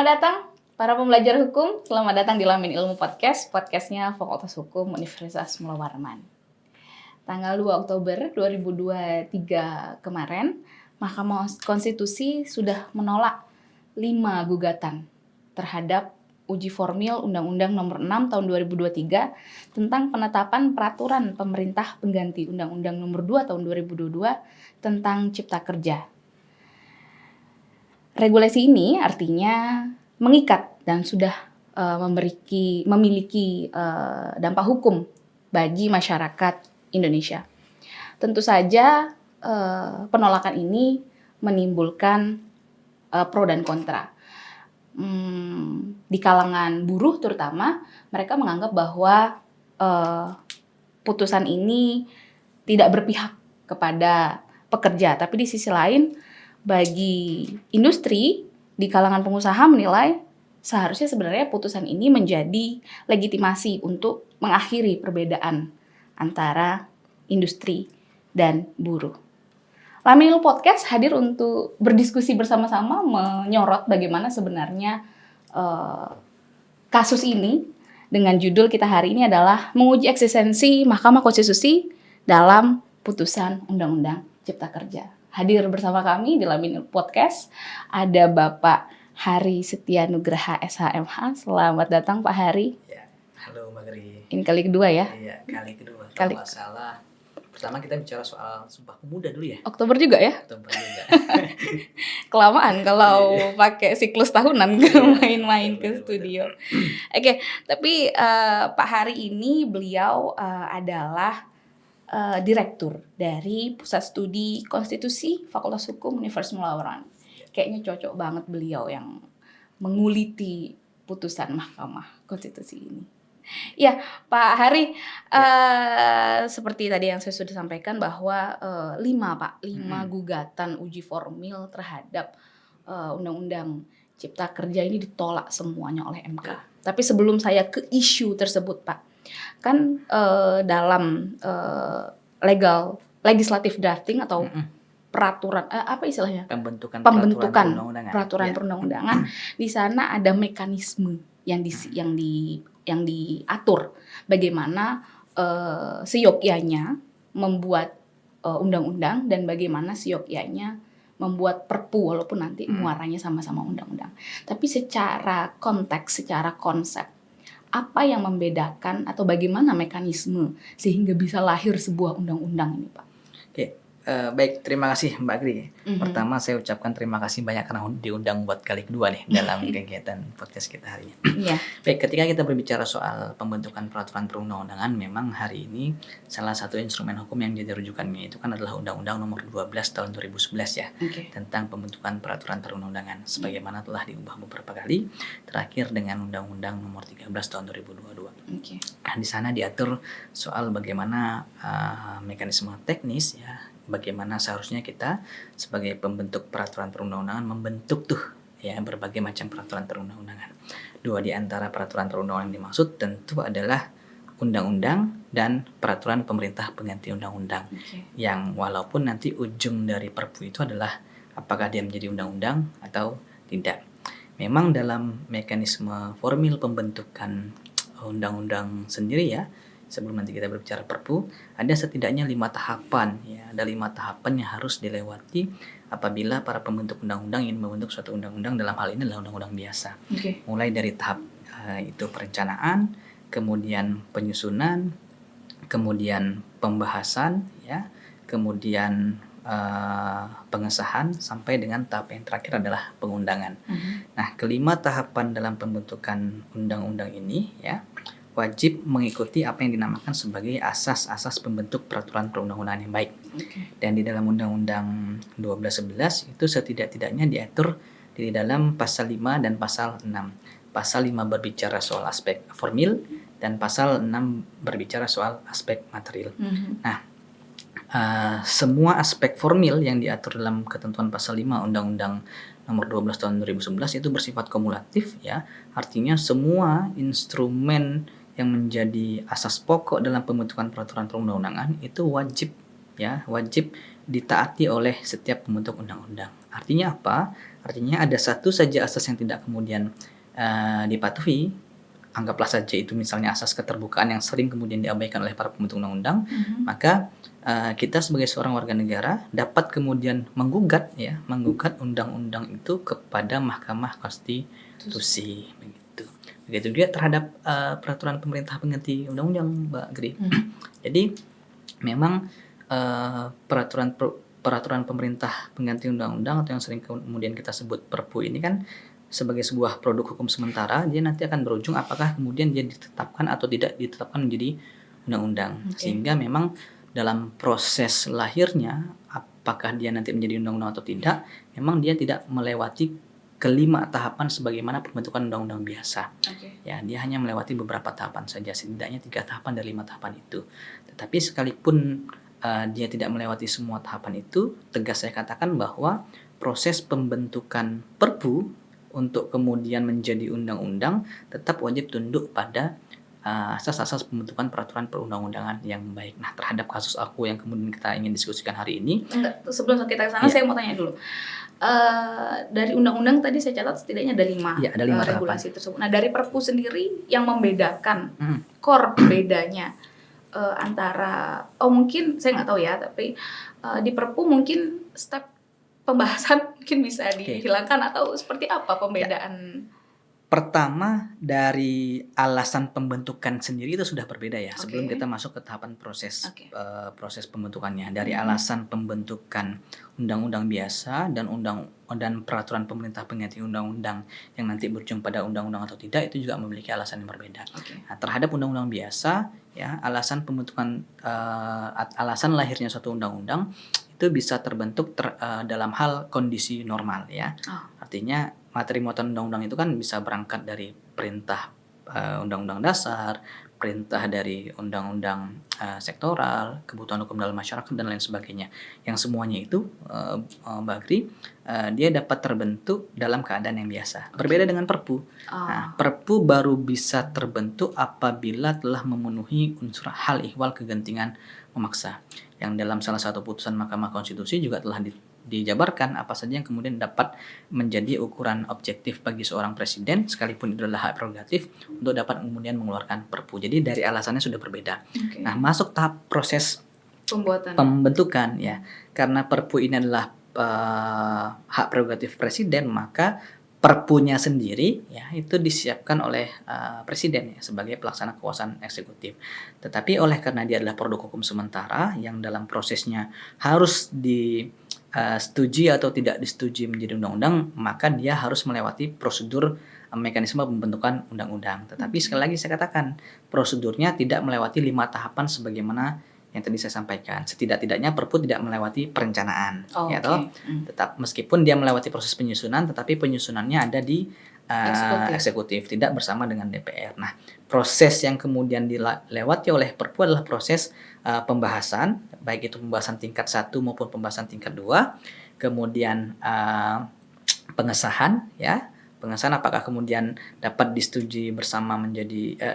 datang para pembelajar hukum, selamat datang di Lamin Ilmu Podcast, podcastnya Fakultas Hukum Universitas Mula Warman. Tanggal 2 Oktober 2023 kemarin, Mahkamah Konstitusi sudah menolak 5 gugatan terhadap uji formil Undang-Undang Nomor 6 Tahun 2023 tentang penetapan peraturan pemerintah pengganti Undang-Undang Nomor 2 Tahun 2022 tentang Cipta Kerja. Regulasi ini artinya mengikat dan sudah memiliki dampak hukum bagi masyarakat Indonesia. Tentu saja penolakan ini menimbulkan pro dan kontra. Di kalangan buruh terutama, mereka menganggap bahwa putusan ini tidak berpihak kepada pekerja, tapi di sisi lain bagi industri di kalangan pengusaha menilai seharusnya sebenarnya putusan ini menjadi legitimasi untuk mengakhiri perbedaan antara industri dan buruh. Lamin Ilmu Podcast hadir untuk berdiskusi bersama-sama menyorot bagaimana sebenarnya kasus ini dengan judul kita hari ini adalah menguji eksistensi Mahkamah Konstitusi dalam putusan Undang-Undang Cipta Kerja. Hadir bersama kami di Lamin Ilmu Podcast ada Bapak Hari Setia Nugraha SHMH. Selamat datang Pak Hari. Ya, halo Mbak Geri. Ini kali kedua ya? Iya, kali kedua. Kalau nggak salah, pertama kita bicara soal Sumpah Pemuda dulu ya. Oktober juga ya? Oktober juga. Kelamaan kalau pakai siklus tahunan main-main ke studio. Oke, tapi Pak Hari ini beliau adalah direktur dari Pusat Studi Konstitusi Fakultas Hukum Universitas Mula Warman. Kayaknya cocok banget beliau yang menguliti putusan Mahkamah Konstitusi ini. Ya, Pak Hari, seperti tadi yang saya sudah sampaikan bahwa 5 gugatan uji formil terhadap Undang-Undang Cipta Kerja ini ditolak semuanya oleh MK. Tapi sebelum saya ke isu tersebut, Pak, kan dalam legislative drafting atau peraturan apa istilahnya? Pembentukan peraturan perundang-undangan. Di sana ada mekanisme yang diatur bagaimana seyogyanya membuat undang-undang dan bagaimana seyogyanya membuat perpu walaupun nanti muaranya sama-sama undang-undang. Tapi secara konteks, secara konsep, apa yang membedakan atau bagaimana mekanisme sehingga bisa lahir sebuah undang-undang ini, Pak? Oke, baik, terima kasih Mbak Gri. Pertama saya ucapkan terima kasih banyak karena diundang buat kali kedua nih dalam kegiatan podcast kita hari ini. Iya. Baik, ketika kita berbicara soal pembentukan peraturan perundang-undangan, memang hari ini salah satu instrumen hukum yang jadi rujukannya itu kan adalah Undang-Undang Nomor 12 Tahun 2011 ya, tentang pembentukan peraturan perundang-undangan. Sebagaimana telah diubah beberapa kali, terakhir dengan Undang-Undang Nomor 13 Tahun 2022. Nah, di sana diatur soal bagaimana mekanisme teknis ya, bagaimana seharusnya kita sebagai pembentuk peraturan perundang-undangan membentuk tuh ya berbagai macam peraturan perundang-undangan. 2 di antara peraturan perundang-undangan yang dimaksud tentu adalah undang-undang dan peraturan pemerintah pengganti undang-undang. Yang walaupun nanti ujung dari perpu itu adalah apakah dia menjadi undang-undang atau tidak. Memang dalam mekanisme formil pembentukan undang-undang sendiri ya, sebelum nanti kita berbicara perpu, ada setidaknya 5 tahapan ya, ada 5 tahapan yang harus dilewati apabila para pembentuk undang-undang ingin membentuk suatu undang-undang. Dalam hal ini adalah undang-undang biasa. Mulai dari tahap itu perencanaan, kemudian penyusunan, kemudian pembahasan ya, kemudian pengesahan sampai dengan tahap yang terakhir adalah pengundangan. Nah, kelima tahapan dalam pembentukan undang-undang ini ya wajib mengikuti apa yang dinamakan sebagai asas-asas pembentuk peraturan perundang-undangan yang baik. Dan di dalam Undang-Undang 1211 itu setidak-tidaknya diatur di dalam pasal 5 dan pasal 6. Pasal 5 berbicara soal aspek formil dan pasal 6 berbicara soal aspek material. Nah, semua aspek formil yang diatur dalam ketentuan pasal 5 Undang-Undang Nomor 12 Tahun 2011 itu bersifat kumulatif ya. Artinya semua instrumen yang menjadi asas pokok dalam pembentukan peraturan perundang-undangan itu wajib ditaati oleh setiap pembentuk undang-undang. Artinya apa? Artinya ada satu saja asas yang tidak kemudian dipatuhi, anggaplah saja itu misalnya asas keterbukaan yang sering kemudian diabaikan oleh para pembentuk undang-undang, maka kita sebagai seorang warga negara dapat kemudian menggugat undang-undang itu kepada Mahkamah Konstitusi, begitu. Begitu juga terhadap peraturan pemerintah pengganti undang-undang, Mbak Gri. Jadi memang peraturan pemerintah pengganti undang-undang atau yang sering kemudian kita sebut Perpu ini kan sebagai sebuah produk hukum sementara, dia nanti akan berujung apakah kemudian dia ditetapkan atau tidak ditetapkan menjadi undang-undang. Sehingga memang dalam proses lahirnya, apakah dia nanti menjadi undang-undang atau tidak, memang dia tidak melewati kelima tahapan sebagaimana pembentukan undang-undang biasa. Ya, dia hanya melewati beberapa tahapan saja, setidaknya 3 tahapan dari 5 tahapan itu. Tetapi sekalipun dia tidak melewati semua tahapan itu, tegas saya katakan bahwa proses pembentukan Perpu untuk kemudian menjadi undang-undang tetap wajib tunduk pada asas-asas pembentukan peraturan perundang-undangan yang baik. Nah, terhadap kasus aku yang kemudian kita ingin diskusikan hari ini. Sebelum kita ke sana, saya mau tanya dulu. Dari undang-undang tadi saya catat setidaknya ada 5 regulasi tersebut. Nah, dari Perpu sendiri yang membedakan, core bedanya antara, mungkin saya nggak tahu ya, tapi di Perpu mungkin step pembahasan mungkin bisa dihilangkan atau seperti apa pembedaan? Pertama, dari alasan pembentukan sendiri itu sudah berbeda ya. Sebelum kita masuk ke tahapan proses pembentukannya, dari alasan pembentukan undang-undang biasa dan peraturan pemerintah pengganti undang-undang yang nanti berujung pada undang-undang atau tidak, itu juga memiliki alasan yang berbeda. Nah, terhadap undang-undang biasa, ya, alasan pembentukan alasan lahirnya suatu undang-undang itu bisa terbentuk dalam hal kondisi normal, ya. Artinya materi muatan undang-undang itu kan bisa berangkat dari perintah undang-undang dasar, perintah dari undang-undang sektoral, kebutuhan hukum dalam masyarakat dan lain sebagainya. Yang semuanya itu Mbak Gri, dia dapat terbentuk dalam keadaan yang biasa. Berbeda dengan Perpu. Nah, Perpu baru bisa terbentuk apabila telah memenuhi unsur hal ihwal kegentingan memaksa. Yang dalam salah satu putusan Mahkamah Konstitusi juga telah dijabarkan apa saja yang kemudian dapat menjadi ukuran objektif bagi seorang presiden, sekalipun itu adalah hak prerogatif, untuk dapat kemudian mengeluarkan Perpu. Jadi dari alasannya sudah berbeda. Nah, masuk tahap proses pembentukan, ya, karena Perpu ini adalah hak prerogatif presiden, maka Perpunya sendiri, ya, itu disiapkan oleh presiden, ya, sebagai pelaksana kekuasaan eksekutif. Tetapi oleh karena dia adalah produk hukum sementara yang dalam prosesnya harus disetujui atau tidak disetujui menjadi undang-undang, maka dia harus melewati prosedur mekanisme pembentukan undang-undang. Tetapi sekali lagi saya katakan, prosedurnya tidak melewati 5 tahapan sebagaimana yang tadi saya sampaikan. Setidak-tidaknya Perpu tidak melewati perencanaan, ya toh. Tetap meskipun dia melewati proses penyusunan, tetapi penyusunannya ada di eksekutif, tidak bersama dengan DPR. Nah, proses yang kemudian dilewati oleh Perpu adalah proses pembahasan, baik itu pembahasan tingkat 1 maupun pembahasan tingkat 2, kemudian pengesahan, ya. Pengesahan apakah kemudian dapat disetujui bersama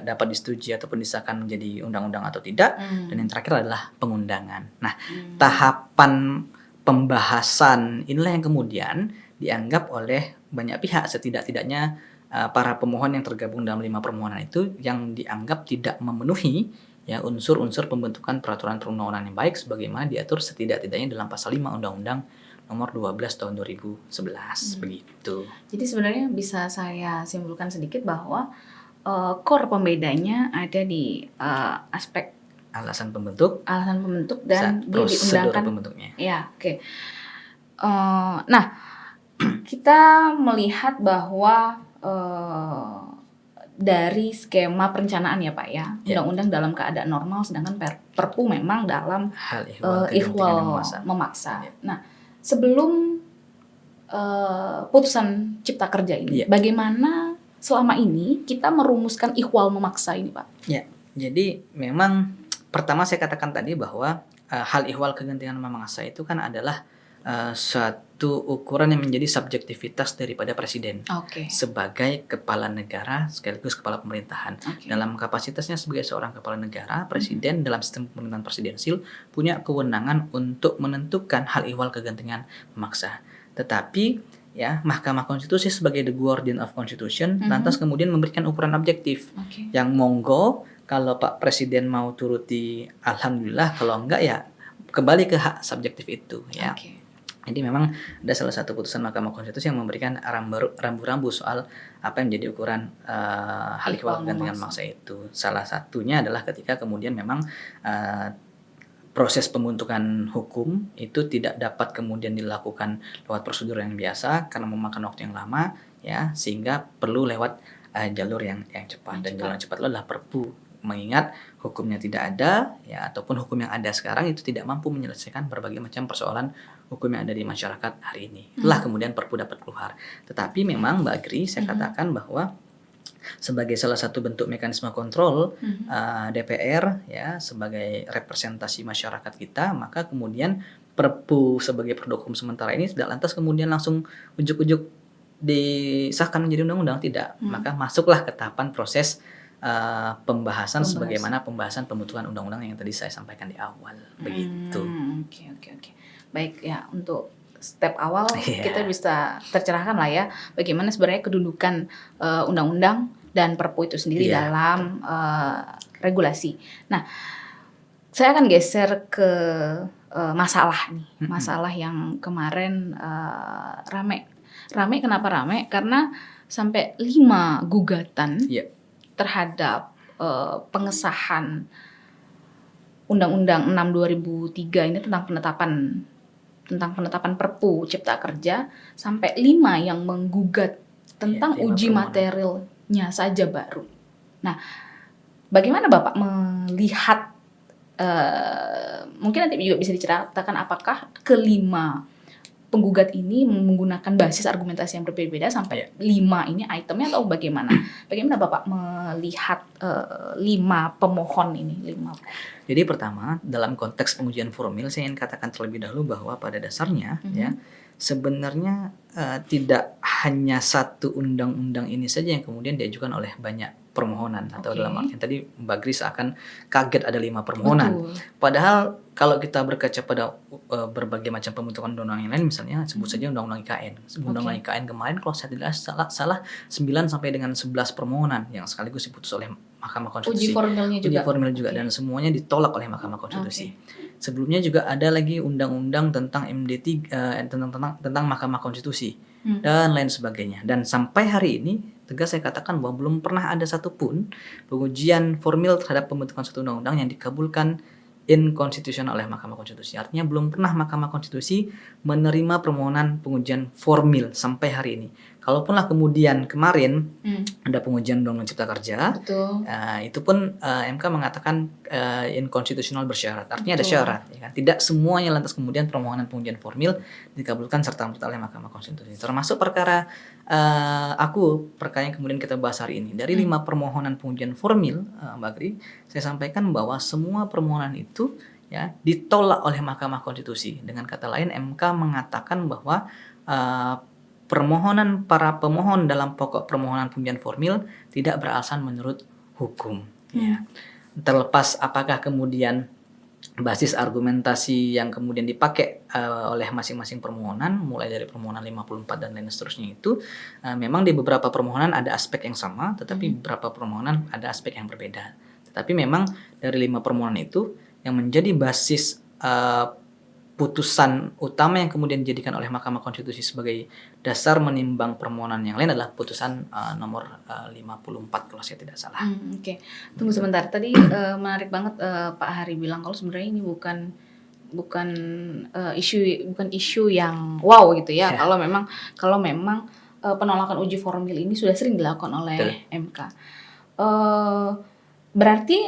dapat disetujui ataupun disahkan menjadi undang-undang atau tidak, dan yang terakhir adalah pengundangan. Nah, tahapan pembahasan inilah yang kemudian dianggap oleh banyak pihak, setidak-tidaknya para pemohon yang tergabung dalam 5 permohonan itu, yang dianggap tidak memenuhi, ya, unsur-unsur pembentukan peraturan perundang-undangan yang baik sebagaimana diatur setidak-tidaknya dalam pasal 5 Undang-Undang Nomor 12 tahun 2011, begitu. Jadi sebenarnya bisa saya simpulkan sedikit bahwa core pembedanya ada di aspek alasan pembentuk dan dia diundangkan pembentuknya. Ya, oke. Nah, kita melihat bahwa dari skema perencanaan, ya Pak, ya, undang-undang dalam keadaan normal, sedangkan Perpu memang dalam hal ihwal memaksa. Nah, sebelum putusan Cipta Kerja ini, bagaimana selama ini kita merumuskan ihwal memaksa ini, Pak? Ya, jadi memang pertama saya katakan tadi bahwa hal ihwal kegentingan memaksa itu kan adalah suatu ukuran yang menjadi subjektivitas daripada presiden sebagai kepala negara sekaligus kepala pemerintahan. Dalam kapasitasnya sebagai seorang kepala negara, presiden dalam sistem pemerintahan presidensil punya kewenangan untuk menentukan hal ihwal kegentingan memaksa. Tetapi ya Mahkamah Konstitusi sebagai the guardian of constitution lantas kemudian memberikan ukuran objektif yang monggo kalau Pak Presiden mau turuti alhamdulillah, kalau enggak ya kembali ke hak subjektif itu ya. Jadi memang ada salah satu putusan Mahkamah Konstitusi yang memberikan rambu-rambu soal apa yang menjadi ukuran hal ihwal kegentingan bangsa itu. Salah satunya adalah ketika kemudian memang proses pembentukan hukum itu tidak dapat kemudian dilakukan lewat prosedur yang biasa karena memakan waktu yang lama ya, sehingga perlu lewat jalur yang cepat. Dan jalur yang cepat itu adalah Perpu, mengingat hukumnya tidak ada ya, ataupun hukum yang ada sekarang itu tidak mampu menyelesaikan berbagai macam persoalan hukum yang ada di masyarakat hari ini. Itulah kemudian Perpu dapat keluar. Tetapi memang Mbak Gri, saya katakan bahwa sebagai salah satu bentuk mekanisme kontrol DPR ya sebagai representasi masyarakat kita, maka kemudian Perpu sebagai produk hukum sementara ini tidak lantas kemudian langsung ujuk-ujuk disahkan menjadi undang-undang, tidak. Maka masuklah ke tahapan proses pembahasan sebagaimana pembahasan pembentukan undang-undang yang tadi saya sampaikan di awal. Begitu. Oke. Baik ya, untuk step awal kita bisa tercerahkan lah ya bagaimana sebenarnya kedudukan undang-undang dan Perpu itu sendiri dalam regulasi. Nah, saya akan geser ke masalah nih, masalah yang kemarin rame. Kenapa rame? Karena sampai 5 gugatan terhadap pengesahan Undang-Undang 6 2003 ini tentang penetapan Perpu Cipta Kerja, sampai 5 yang menggugat tentang uji materialnya saja baru. Nah, bagaimana Bapak melihat, mungkin nanti juga bisa diceritakan apakah kelima penggugat ini menggunakan basis argumentasi yang berbeda sampai 5 ini itemnya, atau bagaimana? Bagaimana Bapak melihat 5 pemohon ini? Jadi pertama, dalam konteks pengujian formil saya ingin katakan terlebih dahulu bahwa pada dasarnya ya sebenarnya tidak hanya satu undang-undang ini saja yang kemudian diajukan oleh banyak permohonan, atau dalam artian tadi Mbak Gris akan kaget ada 5 permohonan. Padahal kalau kita berkaca pada berbagai macam pembentukan undang-undang yang lain, misalnya sebut saja undang-undang IKN. Undang-undang IKN kemarin kalau saya tidak salah 9 sampai dengan 11 permohonan yang sekaligus diputus oleh Mahkamah Konstitusi. Uji formil juga dan semuanya ditolak oleh Mahkamah Konstitusi. Sebelumnya juga ada lagi undang-undang tentang MD3 tentang Mahkamah Konstitusi dan lain sebagainya. Dan sampai hari ini tegas saya katakan bahwa belum pernah ada satupun pengujian formil terhadap pembentukan satu undang-undang yang dikabulkan inkonstitusional oleh Mahkamah Konstitusi. Artinya belum pernah Mahkamah Konstitusi menerima permohonan pengujian formil sampai hari ini. Kalaupun kemudian kemarin ada pengujian Undang-Undang Cipta Kerja, itu pun MK mengatakan inkonstitusional bersyarat. Artinya ada syarat, ya kan? Tidak semuanya lantas kemudian permohonan pengujian formil dikabulkan serta-merta oleh Mahkamah Konstitusi. Termasuk perkara yang kemudian kita bahas hari ini. Dari 5 permohonan pengujian formil, Mbak Gri, saya sampaikan bahwa semua permohonan itu ya ditolak oleh Mahkamah Konstitusi. Dengan kata lain, MK mengatakan bahwa permohonan para pemohon dalam pokok permohonan pengujian formil tidak beralasan menurut hukum. Ya. Terlepas apakah kemudian basis argumentasi yang kemudian dipakai oleh masing-masing permohonan, mulai dari permohonan 54 dan lain seterusnya itu, memang di beberapa permohonan ada aspek yang sama, tetapi beberapa permohonan ada aspek yang berbeda. Tetapi memang dari 5 permohonan itu yang menjadi basis putusan utama yang kemudian dijadikan oleh Mahkamah Konstitusi sebagai dasar menimbang permohonan yang lain adalah putusan nomor 54 kalau saya tidak salah. Tunggu sebentar. Tadi menarik banget Pak Hari bilang kalau sebenarnya ini bukan isu yang wow gitu ya. Kalau memang penolakan uji formil ini sudah sering dilakukan oleh MK. Berarti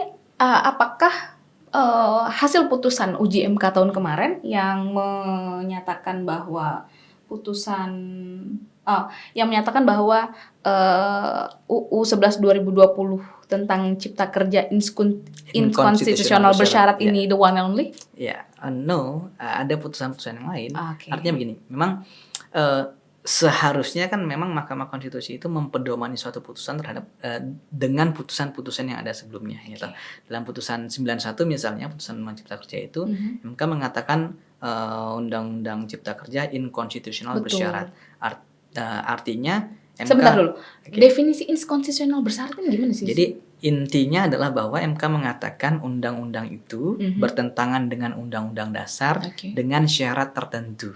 apakah hasil putusan uji MK tahun kemarin yang menyatakan bahwa UU 11 2020 tentang Cipta Kerja inkonstitusional bersyarat ini the one and only? No, ada putusan-putusan yang lain. Artinya begini, memang seharusnya kan memang Mahkamah Konstitusi itu mempedomani suatu putusan terhadap dengan putusan-putusan yang ada sebelumnya. Gitu. Dalam putusan 91 misalnya, putusan Cipta Kerja itu, MK mengatakan Undang-Undang Cipta Kerja inkonstitusional Betul. bersyarat. Artinya MK. Sebentar dulu. Oke. Definisi inkonstitusional bersyarat ini gimana sih? Jadi intinya adalah bahwa MK mengatakan undang-undang itu bertentangan dengan Undang-Undang Dasar dengan syarat tertentu.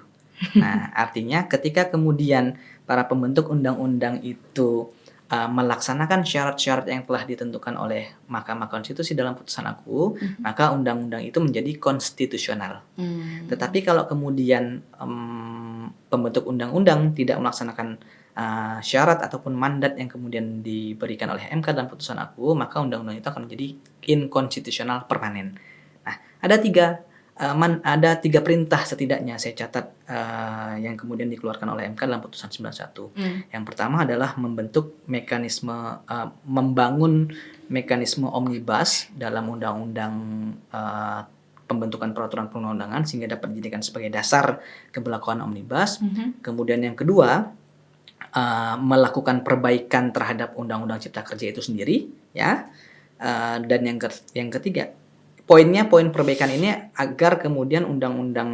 Nah, artinya ketika kemudian para pembentuk undang-undang itu melaksanakan syarat-syarat yang telah ditentukan oleh Mahkamah Konstitusi dalam putusan aku, maka undang-undang itu menjadi konstitusional. Tetapi kalau kemudian pembentuk undang-undang tidak melaksanakan syarat ataupun mandat yang kemudian diberikan oleh MK dalam putusan aku, maka undang-undang itu akan menjadi inkonstitusional permanen. Nah, ada tiga perintah setidaknya saya catat yang kemudian dikeluarkan oleh MK dalam putusan 91. Yang pertama adalah membangun mekanisme omnibus dalam undang-undang pembentukan peraturan perundang-undangan sehingga dapat dijadikan sebagai dasar keberlakuan omnibus. Kemudian yang kedua, melakukan perbaikan terhadap Undang-Undang Cipta Kerja itu sendiri, ya. Dan yang ketiga, poin perbaikan ini agar kemudian undang-undang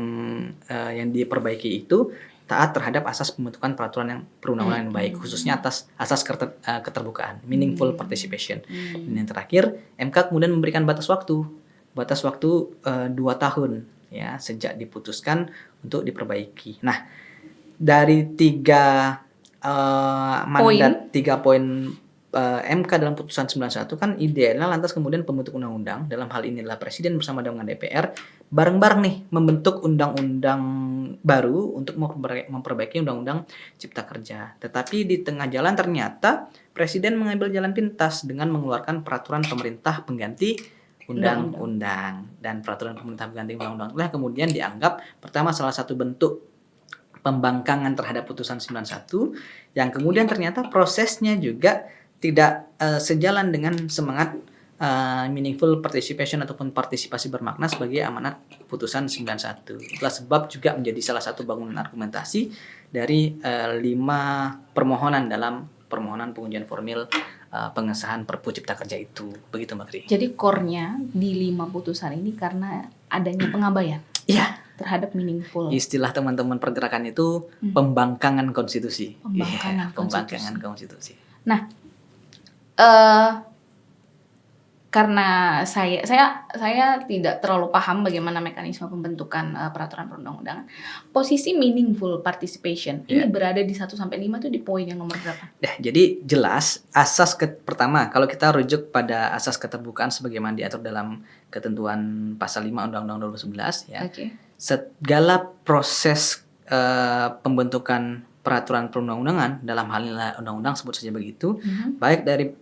yang diperbaiki itu taat terhadap asas pembentukan peraturan yang perundang-undangan yang baik, khususnya atas asas keterbukaan, meaningful participation. Dan yang terakhir, MK kemudian memberikan batas waktu 2 tahun, ya, sejak diputuskan untuk diperbaiki. Nah, dari tiga poin MK dalam putusan 91 kan idealnya lantas kemudian pembentuk undang-undang, dalam hal ini adalah Presiden bersama dengan DPR, bareng-bareng nih membentuk undang-undang baru untuk memperbaiki Undang-Undang Cipta Kerja. Tetapi di tengah jalan ternyata Presiden mengambil jalan pintas dengan mengeluarkan peraturan pemerintah pengganti undang-undang. Dan peraturan pemerintah pengganti undang-undang itulah kemudian dianggap pertama salah satu bentuk pembangkangan terhadap putusan 91 yang kemudian ternyata prosesnya juga tidak sejalan dengan semangat meaningful participation ataupun partisipasi bermakna sebagai amanat putusan 91. Itulah sebab juga menjadi salah satu bangunan argumentasi dari 5 permohonan dalam permohonan pengujian formil pengesahan Perpu Cipta Kerja itu. Begitu, Mbak Kri. Jadi core-nya di 5 putusan ini karena adanya pengabaian. Iya. Terhadap meaningful. Istilah teman-teman pergerakan itu pembangkangan konstitusi. Pembangkangan konstitusi. Nah, karena saya tidak terlalu paham bagaimana mekanisme pembentukan peraturan perundang-undangan. Posisi meaningful participation ini berada di 1 sampai 5 itu di poin yang nomor berapa? Jadi jelas asas pertama kalau kita rujuk pada asas keterbukaan sebagaimana diatur dalam ketentuan pasal 5 Undang-Undang 2011, ya. Segala proses pembentukan peraturan perundang-undangan, dalam hal ini undang-undang sebut saja begitu, baik dari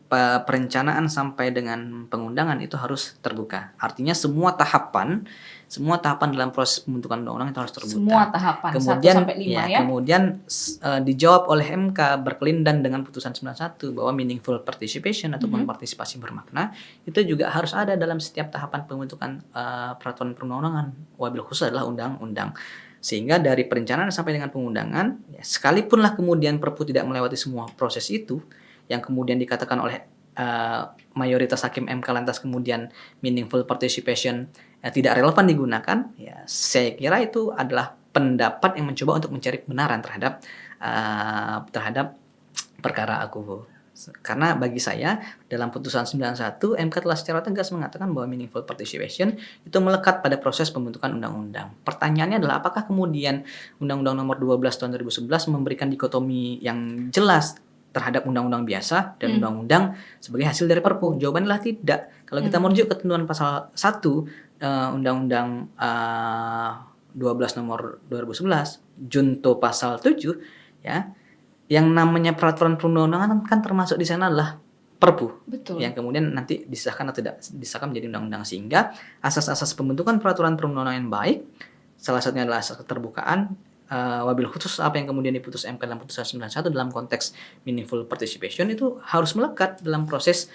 perencanaan sampai dengan pengundangan itu harus terbuka. Artinya semua tahapan dalam proses pembentukan undang-undang itu harus terbuka. Semua tahapan kemudian 1 sampai 5 ya. Kemudian dijawab oleh MK berkelindan dengan putusan 91 bahwa meaningful participation ataupun partisipasi bermakna itu juga harus ada dalam setiap tahapan pembentukan peraturan perundang-undangan. Wabil khusus adalah undang-undang. Sehingga dari perencanaan sampai dengan pengundangan, ya, sekalipunlah kemudian Perpu tidak melewati semua proses itu, yang kemudian dikatakan oleh mayoritas hakim MK lantas kemudian meaningful participation tidak relevan digunakan, ya, saya kira itu adalah pendapat yang mencoba untuk mencari kebenaran terhadap perkara aku. Karena bagi saya dalam putusan 91 MK telah secara tegas mengatakan bahwa meaningful participation itu melekat pada proses pembentukan undang-undang. Pertanyaannya adalah apakah kemudian Undang-Undang Nomor 12 Tahun 2011 memberikan dikotomi yang jelas terhadap undang-undang biasa dan undang-undang sebagai hasil dari Perpu? Jawabannya adalah tidak. Kalau kita merujuk ketentuan pasal 1 Undang-Undang 12 Nomor 2011 junto pasal 7, ya. Yang namanya peraturan perundang-undangan kan termasuk di sana adalah Perpu. Betul. Yang kemudian nanti disahkan atau tidak disahkan menjadi undang-undang, sehingga asas-asas pembentukan peraturan perundang-undangan yang baik salah satunya adalah asas keterbukaan, wabil khusus apa yang kemudian diputus MK dalam putusan 91 dalam konteks meaningful participation itu harus melekat dalam proses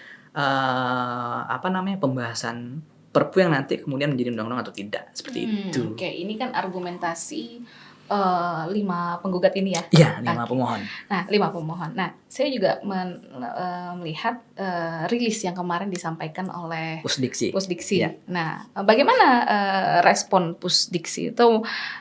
pembahasan Perpu yang nanti kemudian menjadi undang-undang atau tidak, seperti itu. Oke, ini kan argumentasi 5 penggugat ini ya? Iya, 5 Oke. pemohon. Nah, 5 pemohon. Nah, saya juga melihat rilis yang kemarin disampaikan oleh Pusdiksi. Pusdiksi. Ya. Nah, bagaimana respon Pusdiksi itu?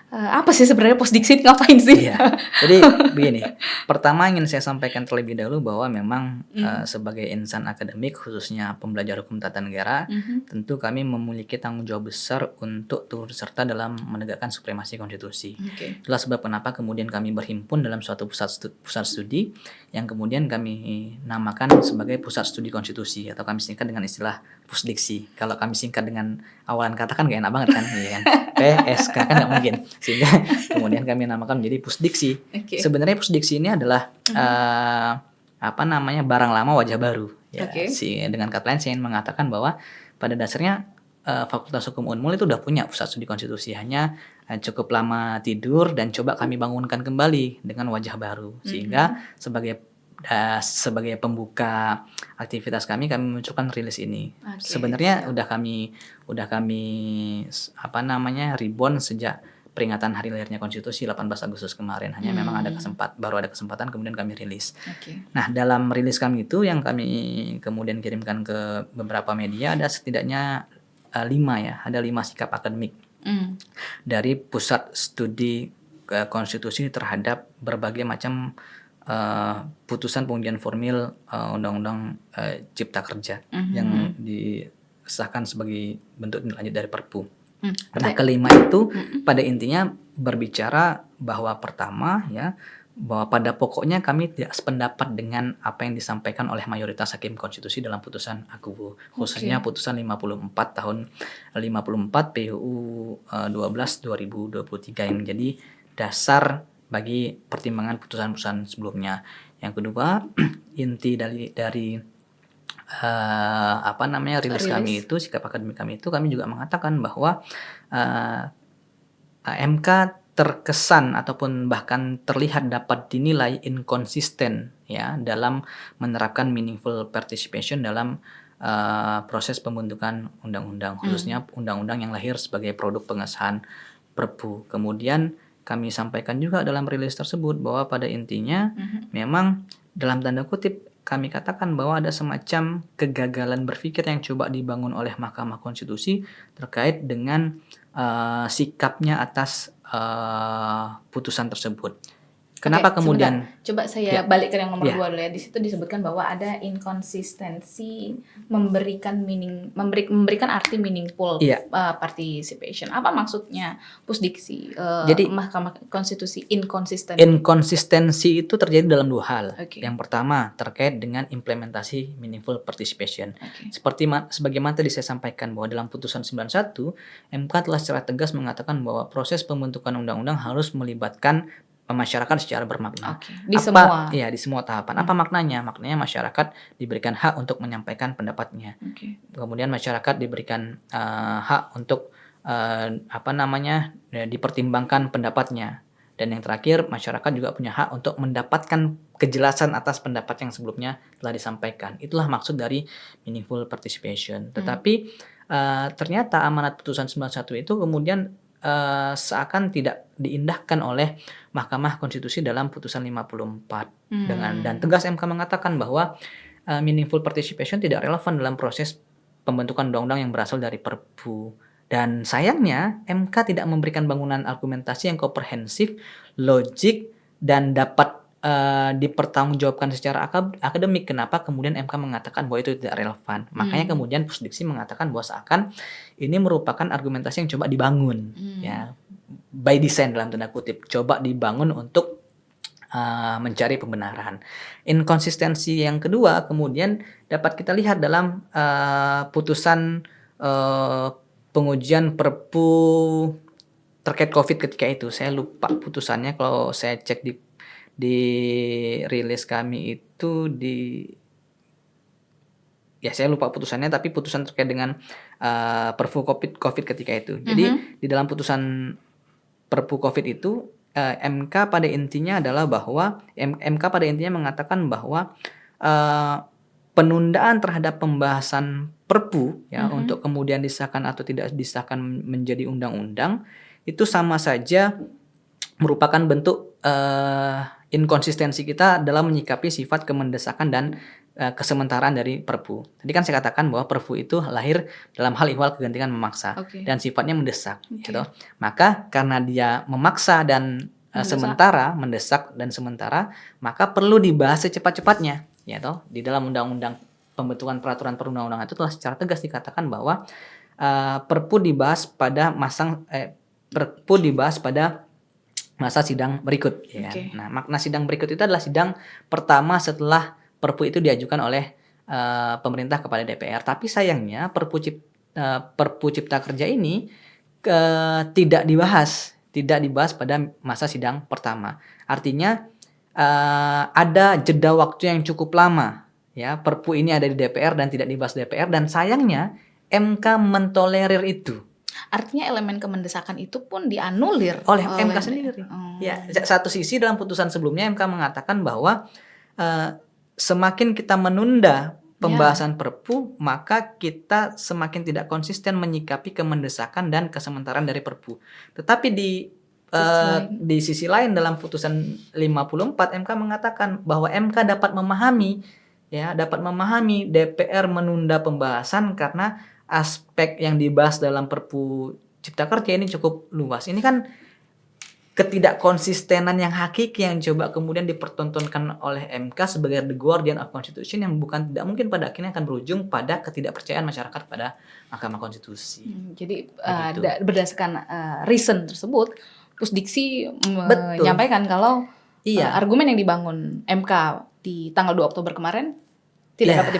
Apa sih sebenarnya Pusdiksi ngapain sih? Iya. Jadi begini, pertama ingin saya sampaikan terlebih dahulu bahwa memang sebagai insan akademik khususnya pembelajar hukum tata negara, tentu kami memiliki tanggung jawab besar untuk turut serta dalam menegakkan supremasi konstitusi. Oke. Itulah sebab kenapa kemudian kami berhimpun dalam suatu pusat studi yang kemudian kami namakan sebagai Pusat Studi Konstitusi, atau kami singkat dengan istilah Pusdiksi. Kalau kami singkat dengan awalan kata kan gak enak banget kan, iya kan? PSK kan nggak mungkin, sehingga kemudian kami namakan menjadi Pusdiksi. Oke. Sebenarnya Pusdiksi ini adalah barang lama wajah baru. Ya, Oke. dengan kata lain saya ingin mengatakan bahwa pada dasarnya Fakultas Hukum Unmul itu udah punya Pusat Studi Konstitusi, hanya cukup lama tidur dan coba kami bangunkan kembali dengan wajah baru, sehingga sebagai pembuka aktivitas kami munculkan rilis ini. Oke, Sebenarnya udah kami reborn sejak peringatan hari lahirnya konstitusi 18 Agustus kemarin. Hanya memang baru ada kesempatan kemudian kami rilis. Oke. Nah, dalam rilis kami itu yang kami kemudian kirimkan ke beberapa media ada setidaknya 5 ya, ada 5 sikap akademik dari Pusat Studi Konstitusi terhadap berbagai macam putusan pengujian formil Undang-Undang Cipta Kerja yang disahkan sebagai bentuk tindak lanjut dari Perpu. Nah, kelima itu pada intinya berbicara bahwa pertama ya, bahwa pada pokoknya kami tidak sependapat dengan apa yang disampaikan oleh mayoritas hakim konstitusi dalam putusan Akubo, khususnya putusan 54 tahun 54 PUU 12 2023 yang menjadi dasar bagi pertimbangan putusan-putusan sebelumnya. Yang kedua, inti dari rilis kami itu, sikap akademik kami itu, kami juga mengatakan bahwa MK terkesan ataupun bahkan terlihat dapat dinilai inkonsisten ya dalam menerapkan meaningful participation dalam proses pembentukan undang-undang, khususnya undang-undang yang lahir sebagai produk pengesahan Perpu. Kemudian kami sampaikan juga dalam rilis tersebut bahwa pada intinya memang dalam tanda kutip kami katakan bahwa ada semacam kegagalan berpikir yang coba dibangun oleh Mahkamah Konstitusi terkait dengan sikapnya atas putusan tersebut. Kenapa kemudian? Coba saya balik ke yang nomor 2 dulu ya. Di situ disebutkan bahwa ada inkonsistensi memberikan arti meaningful participation. Apa maksudnya Pusdiksi? Jadi Mahkamah Konstitusi inkonsisten. Inkonsistensi itu terjadi dalam 2 hal. Okay. Yang pertama terkait dengan implementasi meaningful participation. Okay. Sebagaimana tadi saya sampaikan bahwa dalam putusan 91 MK telah secara tegas mengatakan bahwa proses pembentukan undang-undang harus melibatkan masyarakat secara bermakna. Di semua tahapan. Apa maknanya? Maknanya masyarakat diberikan hak untuk menyampaikan pendapatnya. Okay. Kemudian masyarakat diberikan hak untuk dipertimbangkan pendapatnya. Dan yang terakhir, masyarakat juga punya hak untuk mendapatkan kejelasan atas pendapat yang sebelumnya telah disampaikan. Itulah maksud dari meaningful participation. Tetapi ternyata amanat putusan 91 itu kemudian seakan tidak diindahkan oleh Mahkamah Konstitusi dalam putusan 54 dan tegas MK mengatakan bahwa meaningful participation tidak relevan dalam proses pembentukan undang-undang yang berasal dari Perpu. Dan sayangnya MK tidak memberikan bangunan argumentasi yang komprehensif, logik dan dapat dipertanggungjawabkan secara akademik. Kenapa kemudian MK mengatakan bahwa itu tidak relevan? Makanya kemudian Pusdiksi mengatakan bahwa seakan ini merupakan argumentasi yang coba dibangun, ya, by design dalam tanda kutip, coba dibangun untuk mencari pembenaran. Inkonsistensi yang kedua kemudian dapat kita lihat dalam putusan pengujian Perpu terkait COVID ketika itu. Saya lupa putusannya, kalau saya cek di rilis kami itu saya lupa putusannya, tapi putusan terkait dengan Perpu COVID ketika itu. Jadi di dalam putusan Perpu COVID itu MK pada intinya adalah bahwa MK pada intinya mengatakan bahwa penundaan terhadap pembahasan Perpu ya untuk kemudian disahkan atau tidak disahkan menjadi undang-undang itu sama saja merupakan bentuk inkonsistensi kita dalam menyikapi sifat kemendesakan dan kesementaraan dari Perpu. Tadi kan saya katakan bahwa Perpu itu lahir dalam hal ihwal kegentingan memaksa dan sifatnya mendesak, gitu. Maka karena dia memaksa dan mendesak dan sementara, maka perlu dibahas secepat-cepatnya, ya toh. Di dalam undang-undang pembentukan peraturan perundang-undangan itu telah secara tegas dikatakan bahwa Perpu dibahas pada masa sidang berikut, ya kan? Nah, makna sidang berikut itu adalah sidang pertama setelah Perpu itu diajukan oleh pemerintah kepada DPR. Tapi sayangnya Perpu Cipta Kerja ini tidak dibahas pada masa sidang pertama. Artinya ada jeda waktu yang cukup lama, ya. Perpu ini ada di DPR dan tidak dibahas DPR, dan sayangnya MK mentolerir itu. Artinya elemen kemendesakan itu pun dianulir oleh MK sendiri. Ya, satu sisi dalam putusan sebelumnya MK mengatakan bahwa semakin kita menunda pembahasan Perpu, maka kita semakin tidak konsisten menyikapi kemendesakan dan kesementaraan dari Perpu. Tetapi di sisi lain dalam putusan 54 MK mengatakan bahwa MK dapat memahami DPR menunda pembahasan karena aspek yang dibahas dalam Perpu Cipta Kerja ini cukup luas. Ini kan ketidakkonsistenan yang hakiki yang coba kemudian dipertontonkan oleh MK sebagai the guardian of constitution, yang bukan tidak mungkin pada akhirnya akan berujung pada ketidakpercayaan masyarakat pada Mahkamah Konstitusi. Jadi berdasarkan reason tersebut, Pusdiksi menyampaikan kalau argumen yang dibangun MK di tanggal 2 Oktober kemarin tidak dapat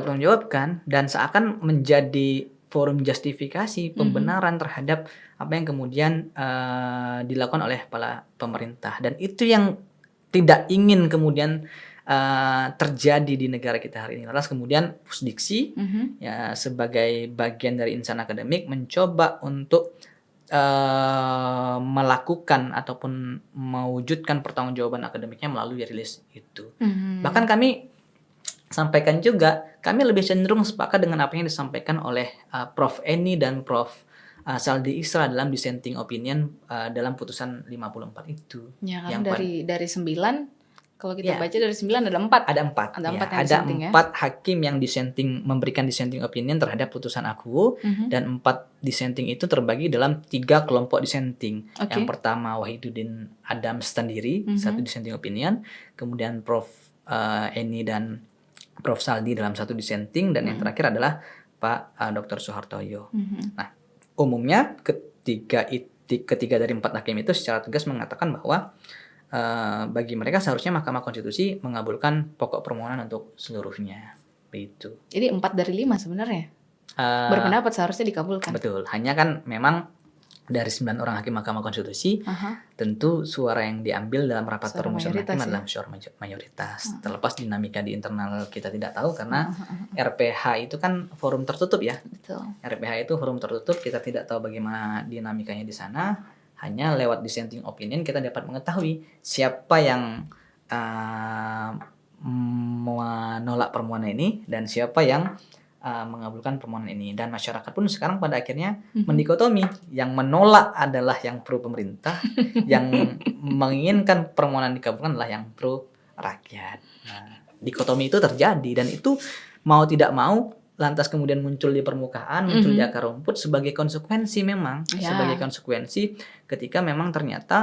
dipertanggungjawabkan dan seakan menjadi forum justifikasi pembenaran terhadap apa yang kemudian dilakukan oleh kepala pemerintah, dan itu yang tidak ingin kemudian terjadi di negara kita hari ini. Lantas kemudian Pusdiksi ya sebagai bagian dari insan akademik mencoba untuk melakukan ataupun mewujudkan pertanggungjawaban akademiknya melalui rilis itu. Bahkan kami sampaikan juga, kami lebih cenderung sepakat dengan apa yang disampaikan oleh Prof. Eni dan Prof. Saldi Isra dalam dissenting opinion dalam putusan 54 itu. Ya, kan dari 9, kalau kita baca dari 9 ada 4. Ada 4 hakim yang memberikan dissenting opinion terhadap putusan aku, dan 4 dissenting itu terbagi dalam 3 kelompok dissenting. Yang pertama Wahidudin Adams sendiri, satu dissenting opinion, kemudian Prof. Eni dan Prof. Saldi dalam satu dissenting, dan yang terakhir adalah Pak Dr. Soehartoyo. Nah, umumnya ketiga dari 4 hakim itu secara tegas mengatakan bahwa bagi mereka seharusnya Mahkamah Konstitusi mengabulkan pokok permohonan untuk seluruhnya. Begitu. Jadi 4 dari 5 sebenarnya berpendapat seharusnya dikabulkan. Betul. Hanya kan memang dari 9 orang hakim Mahkamah Konstitusi, tentu suara yang diambil dalam rapat perumusan hakim adalah suara mayoritas. Terlepas dinamika di internal kita tidak tahu, karena RPH itu kan forum tertutup ya. Betul. RPH itu forum tertutup, kita tidak tahu bagaimana dinamikanya di sana. Hanya lewat dissenting opinion kita dapat mengetahui siapa yang menolak permohonan ini dan siapa yang mengabulkan permohonan ini. Dan masyarakat pun sekarang pada akhirnya mendikotomi, yang menolak adalah yang pro pemerintah, yang menginginkan permohonan dikabulkan adalah yang pro rakyat. Nah, dikotomi itu terjadi, dan itu mau tidak mau lantas kemudian muncul di permukaan, muncul di akar rumput sebagai konsekuensi memang, sebagai konsekuensi ketika memang ternyata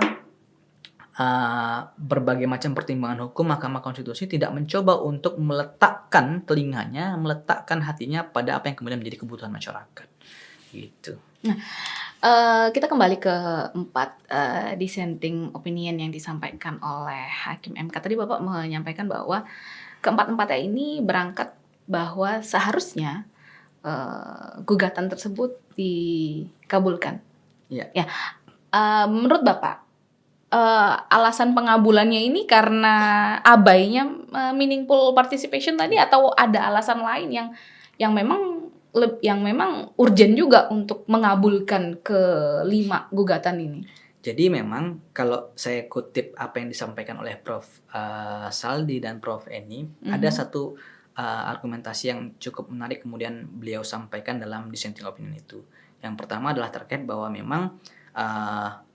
berbagai macam pertimbangan hukum Mahkamah Konstitusi tidak mencoba untuk meletakkan telinganya, meletakkan hatinya pada apa yang kemudian menjadi kebutuhan masyarakat. Gitu. Nah, kita kembali ke 4 dissenting opinion yang disampaikan oleh Hakim MK. Tadi Bapak menyampaikan bahwa keempat-empatnya ini berangkat bahwa seharusnya gugatan tersebut dikabulkan. Ya. Menurut Bapak, alasan pengabulannya ini karena abainya meaningful participation tadi, atau ada alasan lain yang memang urgent juga untuk mengabulkan ke-5 gugatan ini? Jadi memang kalau saya kutip apa yang disampaikan oleh Prof. Saldi dan Prof. Eni, ada satu argumentasi yang cukup menarik kemudian beliau sampaikan dalam dissenting opinion itu. Yang pertama adalah terkait bahwa memang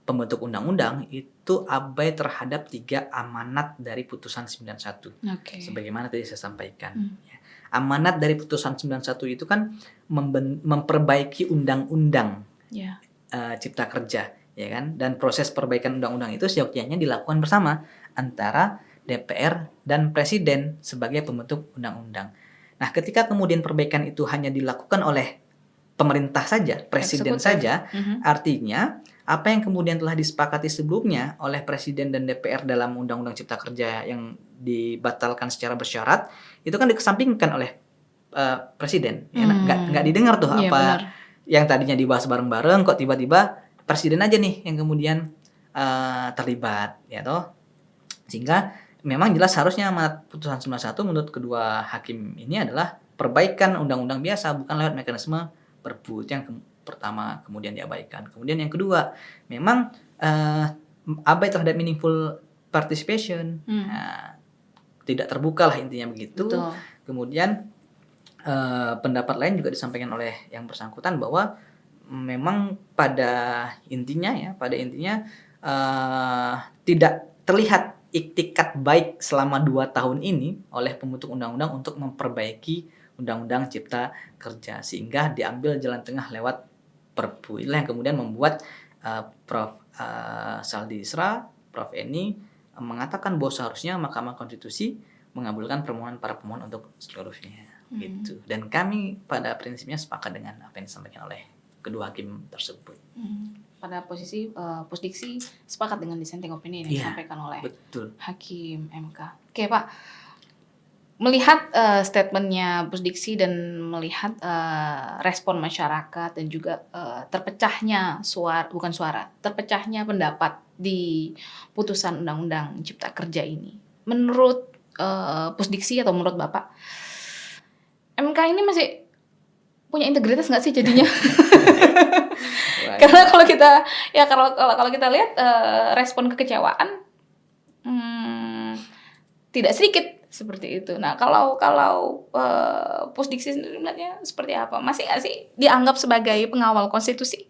pembentuk undang-undang itu abai terhadap 3 amanat dari putusan 91. Sebagaimana tadi saya sampaikan. Ya. Amanat dari putusan 91 itu kan memperbaiki undang-undang Cipta Kerja, ya kan? Dan proses perbaikan undang-undang itu seyogyanya dilakukan bersama antara DPR dan Presiden sebagai pembentuk undang-undang. Nah, ketika kemudian perbaikan itu hanya dilakukan oleh pemerintah saja, Presiden saja, artinya apa yang kemudian telah disepakati sebelumnya oleh Presiden dan DPR dalam Undang-Undang Cipta Kerja yang dibatalkan secara bersyarat, itu kan dikesampingkan oleh Presiden. Ya, nggak didengar tuh apa yang tadinya dibahas bareng-bareng, kok tiba-tiba Presiden aja nih yang kemudian terlibat, ya toh. Sehingga memang jelas harusnya amanat putusan 91 menurut kedua hakim ini adalah perbaikan undang-undang biasa, bukan lewat mekanisme Perpu. Yang pertama kemudian diabaikan. Kemudian yang kedua, memang abai terhadap meaningful participation. Tidak terbuka lah intinya begitu. Betul. Kemudian pendapat lain juga disampaikan oleh yang bersangkutan bahwa memang pada intinya tidak terlihat iktikat baik selama 2 tahun ini oleh pembentuk undang-undang untuk memperbaiki Undang-Undang Cipta Kerja, sehingga diambil jalan tengah lewat Perpu. Inilah yang kemudian membuat Prof. Saldi Isra, Prof. Eni mengatakan bahwa seharusnya Mahkamah Konstitusi mengabulkan permohonan para pemohon untuk seluruhnya. Gitu. Dan kami pada prinsipnya sepakat dengan apa yang disampaikan oleh kedua hakim tersebut. Pada posisi Pusdiksi sepakat dengan dissenting opinion yang disampaikan oleh Hakim MK. Oke Pak, melihat statementnya Pusdiksi dan melihat respon masyarakat dan juga terpecahnya terpecahnya pendapat di putusan Undang-Undang Cipta Kerja ini, menurut Pusdiksi atau menurut Bapak, MK ini masih punya integritas nggak sih jadinya? Karena kalau kita lihat respon kekecewaan tidak sedikit seperti itu. Nah, kalau Pusdiksi sendiri melihatnya seperti apa? Masih nggak sih dianggap sebagai pengawal konstitusi?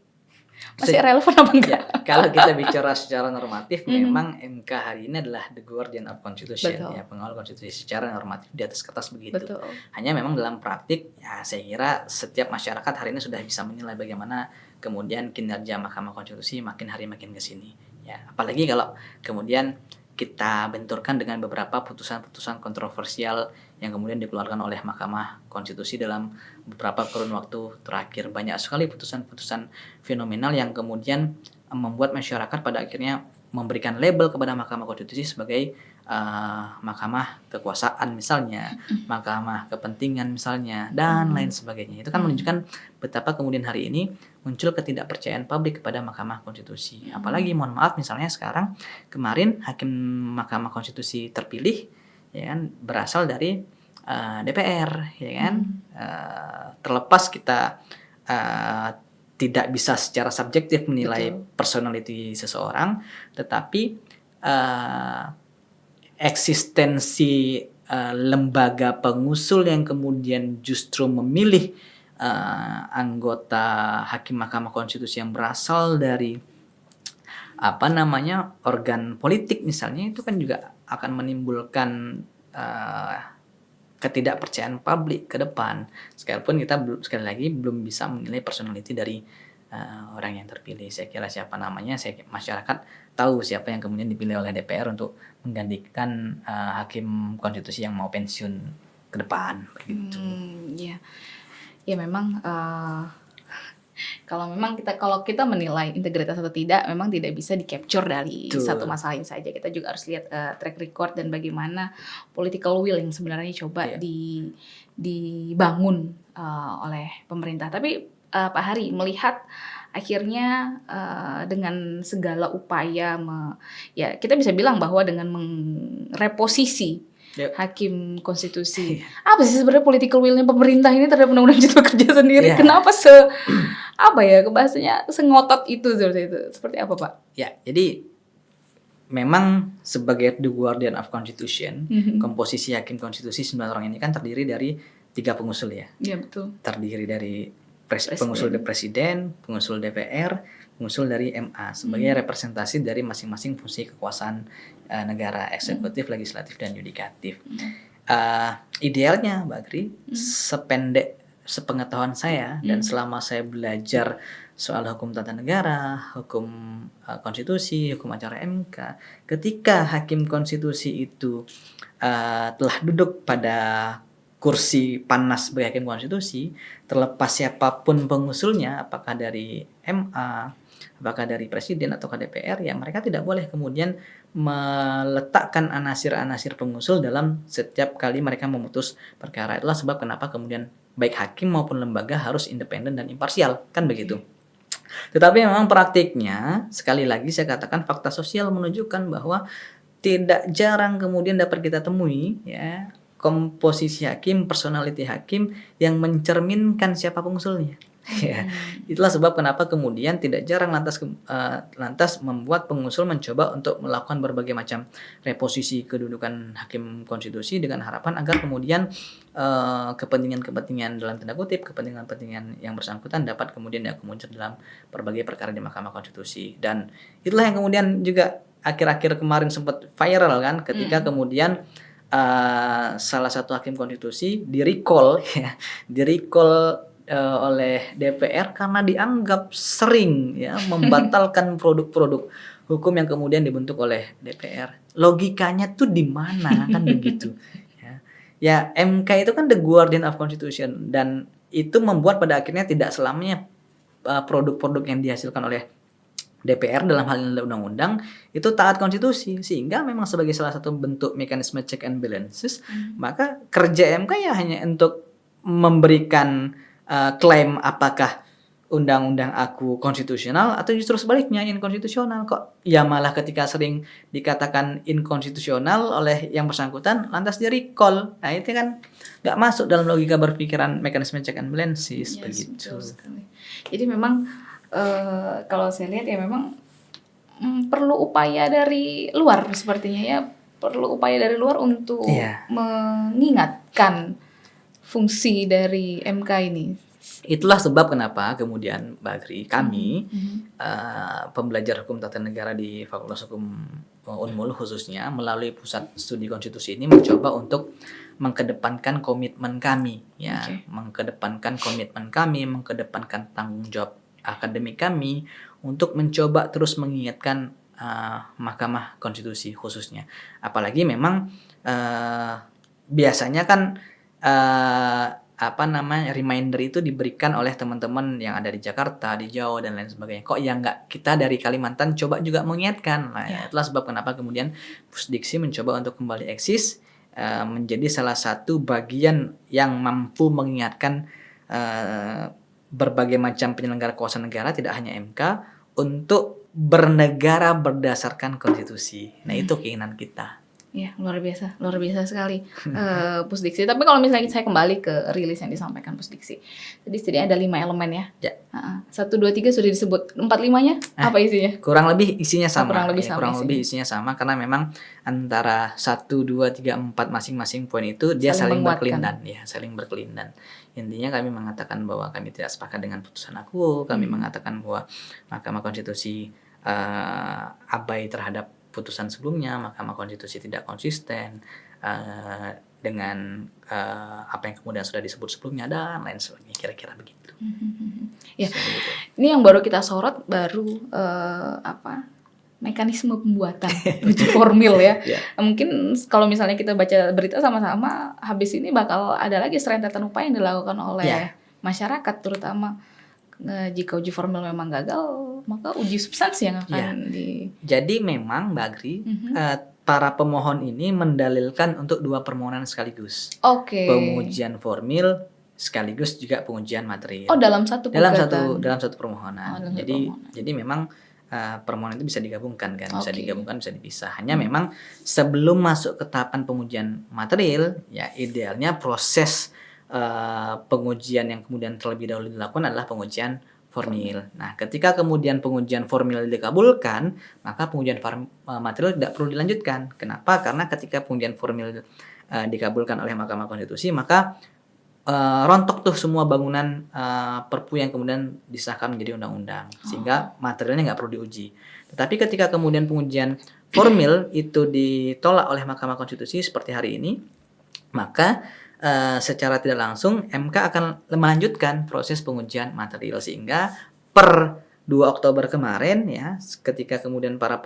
Masih relevan apa enggak? Ya, kalau kita bicara secara normatif, memang MK hari ini adalah the guardian of constitution, ya, pengawal konstitusi secara normatif di atas kertas begitu. Hanya memang dalam praktik, ya saya kira setiap masyarakat hari ini sudah bisa menilai bagaimana kemudian kinerja Mahkamah Konstitusi makin hari makin ke sini. Ya, apalagi kalau kemudian kita benturkan dengan beberapa putusan-putusan kontroversial yang kemudian dikeluarkan oleh Mahkamah Konstitusi dalam beberapa kurun waktu terakhir. Banyak sekali putusan-putusan fenomenal yang kemudian membuat masyarakat pada akhirnya memberikan label kepada Mahkamah Konstitusi sebagai mahkamah kekuasaan misalnya, mahkamah kepentingan misalnya, dan lain sebagainya. Itu kan menunjukkan betapa kemudian hari ini muncul ketidakpercayaan publik kepada Mahkamah Konstitusi. Apalagi mohon maaf misalnya sekarang kemarin hakim Mahkamah Konstitusi terpilih, ya kan, berasal dari DPR, ya kan. Terlepas kita tidak bisa secara subjektif menilai personality seseorang, tetapi eksistensi lembaga pengusul yang kemudian justru memilih anggota hakim Mahkamah Konstitusi yang berasal dari organ politik misalnya, itu kan juga akan menimbulkan ketidakpercayaan publik ke depan. Sekalipun kita sekali lagi belum bisa menilai personality dari orang yang terpilih. Saya kira siapa namanya, masyarakat tahu siapa yang kemudian dipilih oleh DPR untuk menggantikan hakim konstitusi yang mau pensiun ke depan begitu. Ya memang kalau kita menilai integritas atau tidak, memang tidak bisa di-capture dari satu masalah ini saja. Kita juga harus lihat track record dan bagaimana political will yang sebenarnya coba dibangun oleh pemerintah. Tapi Pak Hari melihat akhirnya dengan segala upaya kita bisa bilang bahwa dengan mereposisi hakim konstitusi, apa sih sebenarnya political will-nya pemerintah ini terhadap Undang-Undang Cipta Kerja sendiri? Kenapa bahasanya sengotot itu seperti itu? Seperti apa, Pak? Ya, jadi memang sebagai the guardian of constitution, komposisi hakim konstitusi 9 orang ini kan terdiri dari 3 pengusul ya. Iya, betul. Terdiri dari pengusul Presiden, pengusul DPR, pengusul dari MA sebagai representasi dari masing-masing fungsi kekuasaan negara, eksekutif, legislatif, dan yudikatif. Idealnya, Mbak Gri, sependek sepengetahuan saya dan selama saya belajar soal hukum tata negara, hukum konstitusi, hukum acara MK, ketika hakim konstitusi itu telah duduk pada kursi panas sebagai hakim konstitusi, terlepas siapapun pengusulnya, apakah dari MA, apakah dari presiden atau DPR, ya mereka tidak boleh kemudian meletakkan anasir-anasir pengusul dalam setiap kali mereka memutus perkara. Itulah sebab kenapa kemudian baik hakim maupun lembaga harus independen dan imparsial, kan begitu. Tetapi memang praktiknya, sekali lagi saya katakan, fakta sosial menunjukkan bahwa tidak jarang kemudian dapat kita temui ya komposisi hakim, personality hakim yang mencerminkan siapa pengusulnya. Ya, itulah sebab kenapa kemudian tidak jarang lantas membuat pengusul mencoba untuk melakukan berbagai macam reposisi kedudukan hakim konstitusi dengan harapan agar kemudian kepentingan-kepentingan dalam tanda kutip, kepentingan-kepentingan yang bersangkutan dapat kemudian diakomodir dalam berbagai perkara di Mahkamah Konstitusi. Dan itulah yang kemudian juga akhir-akhir kemarin sempat viral kan, ketika kemudian salah satu hakim konstitusi di-recall oleh DPR karena dianggap sering ya membatalkan produk-produk hukum yang kemudian dibentuk oleh DPR. Logikanya tuh di mana kan begitu. Ya, MK itu kan the guardian of constitution, dan itu membuat pada akhirnya tidak selamanya produk-produk yang dihasilkan oleh DPR dalam hal ini undang-undang itu taat konstitusi, sehingga memang sebagai salah satu bentuk mekanisme check and balances, maka kerja MK ya hanya untuk memberikan klaim apakah undang-undang aku konstitusional atau justru sebaliknya inkonstitusional. Kok ya malah ketika sering dikatakan inkonstitusional oleh yang bersangkutan lantas di recall. Nah itu kan nggak masuk dalam logika berpikiran mekanisme check and balances. Begitu. Jadi memang kalau saya lihat ya memang perlu upaya dari luar sepertinya ya, perlu upaya dari luar untuk mengingatkan fungsi dari MK ini. Itulah sebab kenapa kemudian Mbak Gri, kami pembelajar hukum tata negara di Fakultas Hukum Unmul khususnya melalui Pusat Studi Konstitusi ini mencoba untuk mengkedepankan komitmen kami ya, mengkedepankan komitmen kami, mengkedepankan tanggung jawab akademik kami untuk mencoba terus mengingatkan Mahkamah Konstitusi khususnya. Apalagi memang biasanya kan reminder itu diberikan oleh teman-teman yang ada di Jakarta, di Jawa dan lain sebagainya. Kok ya nggak kita dari Kalimantan coba juga mengingatkan. Nah, itulah sebab kenapa kemudian Pusdiksi mencoba untuk kembali eksis menjadi salah satu bagian yang mampu mengingatkan berbagai macam penyelenggara kekuasaan negara, tidak hanya MK, untuk bernegara berdasarkan konstitusi. Nah, itu keinginan kita. Ya, luar biasa sekali Pusdiksi. Tapi kalau misalnya saya kembali ke rilis yang disampaikan Pusdiksi, tadi setidaknya ada 5 elemen ya. 1, 2, 3 sudah disebut. 4, 5-nya apa isinya? Kurang lebih isinya sama. Kurang lebih isinya sama karena memang antara 1, 2, 3, 4 masing-masing poin itu dia saling berkelindan ya, saling berkelindan. Intinya kami mengatakan bahwa kami tidak sepakat dengan putusan aku, kami mengatakan bahwa Mahkamah Konstitusi abai terhadap putusan sebelumnya, Mahkamah Konstitusi tidak konsisten dengan apa yang kemudian sudah disebut sebelumnya dan lain sebagainya, kira-kira begitu. Ya, ini yang baru kita sorot mekanisme pembuatan uji formil ya. Mungkin kalau misalnya kita baca berita sama-sama, habis ini bakal ada lagi serentetan upaya yang dilakukan oleh masyarakat, terutama jika uji formil memang gagal, maka uji substansi yang akan Jadi memang Mbak Gri, para pemohon ini mendalilkan untuk 2 permohonan sekaligus. Pengujian formil sekaligus juga pengujian material. Dalam satu permohonan. Jadi memang permohonan itu bisa digabungkan kan, bisa digabungkan, bisa dipisah. Hanya memang sebelum masuk ke tahapan pengujian material, ya idealnya proses pengujian yang kemudian terlebih dahulu dilakukan adalah pengujian formil. Nah, ketika kemudian pengujian formil dikabulkan, maka pengujian material tidak perlu dilanjutkan. Kenapa? Karena ketika pengujian formil dikabulkan oleh Mahkamah Konstitusi, maka rontok tuh semua bangunan Perpu yang kemudian disahkan menjadi undang-undang, sehingga materialnya nggak perlu diuji. Tetapi ketika kemudian pengujian formil itu ditolak oleh Mahkamah Konstitusi seperti hari ini, maka secara tidak langsung MK akan melanjutkan proses pengujian material, sehingga per 2 Oktober kemarin ya, ketika kemudian para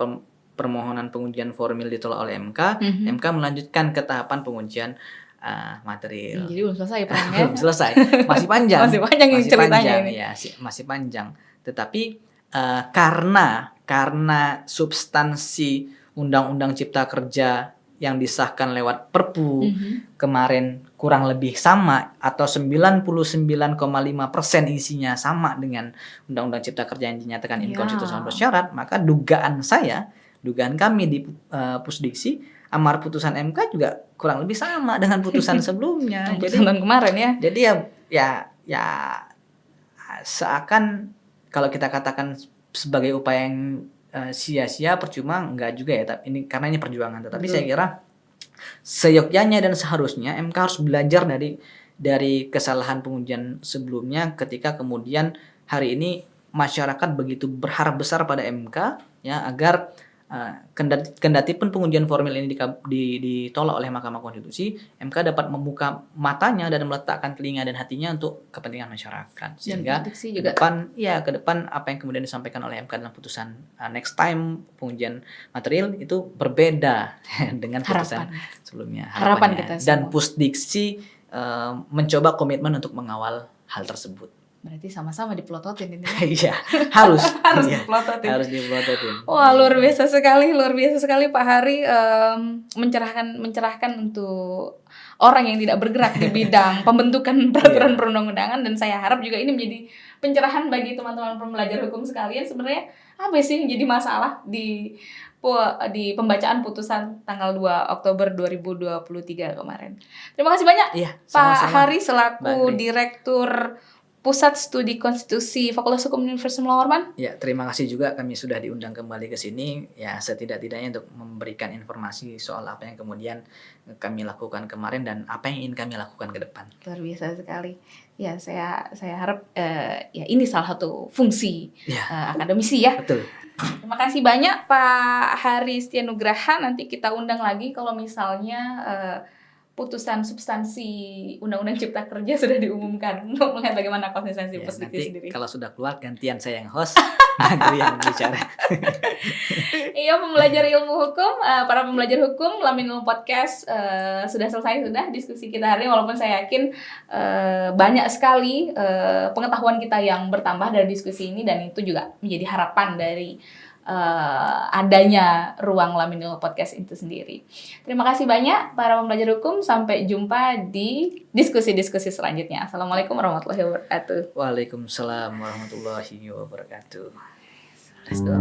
permohonan pengujian formil ditolak oleh MK, MK melanjutkan ke tahapan pengujian material. Jadi belum selesai perangnya. Belum selesai, masih panjang. Masih panjang ceritanya ini. Ya, masih panjang. Tetapi karena substansi Undang-Undang Cipta Kerja yang disahkan lewat Perpu kemarin kurang lebih sama atau 99,5% isinya sama dengan Undang-Undang Cipta Kerja yang dinyatakan inkonstitusional bersyarat, maka dugaan kami di Pusdiksi, amar putusan MK juga kurang lebih sama dengan putusan sebelumnya. Putusan tahun kemarin ya. Jadi ya seakan kalau kita katakan sebagai upaya yang sia-sia, percuma, enggak juga ya. Ini karena ini perjuangan. Tetapi saya kira seyogyanya dan seharusnya MK harus belajar dari kesalahan pengujian sebelumnya, ketika kemudian hari ini masyarakat begitu berharap besar pada MK ya, agar kendati pun pengujian formil ini ditolak oleh Mahkamah Konstitusi, MK dapat membuka matanya dan meletakkan telinga dan hatinya untuk kepentingan masyarakat, sehingga ke depan apa yang kemudian disampaikan oleh MK dalam putusan next time pengujian material itu berbeda dengan putusan sebelumnya. Harapan kita semua. Dan Pusdiksi mencoba komitmen untuk mengawal hal tersebut. Berarti sama-sama dipelototin ini. Iya, harus dipelototin. Harus dipelototin. Wah, luar biasa sekali Pak Hari, mencerahkan untuk orang yang tidak bergerak di bidang pembentukan peraturan perundang-undangan, dan saya harap juga ini menjadi pencerahan bagi teman-teman pembelajar hukum sekalian. Sebenarnya apa sih yang jadi masalah di pembacaan putusan tanggal 2 Oktober 2023 kemarin. Terima kasih banyak Pak Hari selaku Direktur Pusat Studi Konstitusi Fakultas Hukum Universitas Mula Warman. Ya, terima kasih juga kami sudah diundang kembali ke sini. Ya, setidak-tidaknya untuk memberikan informasi soal apa yang kemudian kami lakukan kemarin dan apa yang ingin kami lakukan ke depan. Luar biasa sekali. Ya, saya harap ya ini salah satu fungsi akademisi ya. Betul. Terima kasih banyak Pak Hari Setianugraha. Nanti kita undang lagi kalau misalnya putusan substansi Undang-Undang Cipta Kerja sudah diumumkan, untuk melihat bagaimana konsistensi Pusdiksi sendiri. Kalau sudah keluar gantian saya yang host, aku yang bicara. Iya, pembelajar ilmu hukum, para pembelajar hukum, Lamin Ilmu Podcast sudah selesai diskusi kita hari ini. Walaupun saya yakin banyak sekali pengetahuan kita yang bertambah dari diskusi ini, dan itu juga menjadi harapan dari adanya ruang Lamin Ilmu Podcast itu sendiri. Terima kasih banyak para pembelajar hukum. Sampai jumpa di diskusi-diskusi selanjutnya. Assalamualaikum warahmatullahi wabarakatuh. Waalaikumsalam warahmatullahi wabarakatuh. Let's do it.